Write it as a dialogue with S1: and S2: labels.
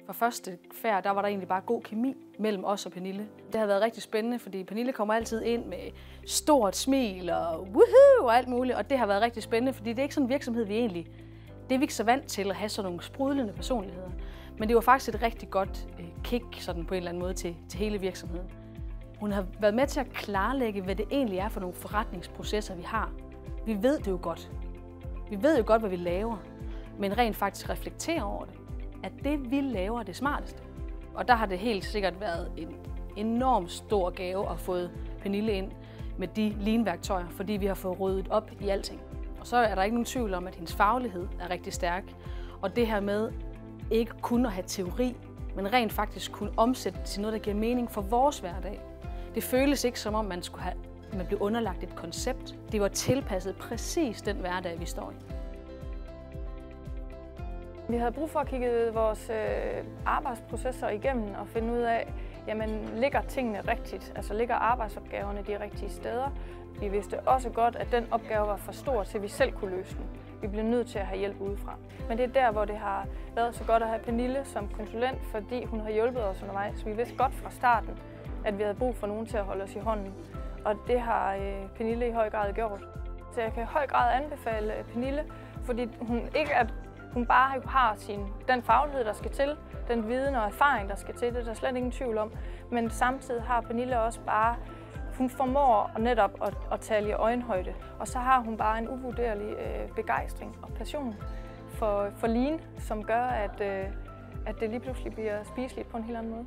S1: For første færd, der var der egentlig bare god kemi mellem os og Pernille. Det har været rigtig spændende, fordi Pernille kommer altid ind med stort smil og woohoo og alt muligt. Og det har været rigtig spændende, fordi det er ikke sådan en virksomhed, vi egentlig... Det er vi ikke så vant til at have sådan nogle sprudlende personligheder. Men det var faktisk et rigtig godt kick sådan på en eller anden måde til hele virksomheden. Hun har været med til at klarlægge, hvad det egentlig er for nogle forretningsprocesser, vi har. Vi ved det jo godt. Vi ved jo godt, hvad vi laver, men rent faktisk reflektere over det. At det, vi laver, er det smarteste. Og der har det helt sikkert været en enormt stor gave at få Pernille ind med de lean-værktøjer, fordi vi har fået ryddet op i alting. Og så er der ikke nogen tvivl om, at hendes faglighed er rigtig stærk. Og det her med ikke kun at have teori, men rent faktisk kunne omsætte til noget, der giver mening for vores hverdag. Det føles ikke som om, man blev underlagt et koncept. Det var tilpasset præcis den hverdag, vi står i.
S2: Vi havde brug for at kigge vores arbejdsprocesser igennem og finde ud af, jamen, ligger tingene rigtigt? Altså ligger arbejdsopgaverne de rigtige steder? Vi vidste også godt, at den opgave var for stor til, at vi selv kunne løse den. Vi blev nødt til at have hjælp udefra. Men det er der, hvor det har været så godt at have Pernille som konsulent, fordi hun har hjulpet os undervejs. Vi vidste godt fra starten, at vi havde brug for nogen til at holde os i hånden. Og det har Pernille i høj grad gjort. Så jeg kan i høj grad anbefale Pernille, fordi hun bare har den faglighed, der skal til, den viden og erfaring, der skal til, det er der slet ingen tvivl om. Men samtidig har Pernille også bare, hun formår netop at tale i øjenhøjde. Og så har hun bare en uvurderlig begejstring og passion for lean, som gør, at det lige pludselig bliver spiseligt på en helt anden måde.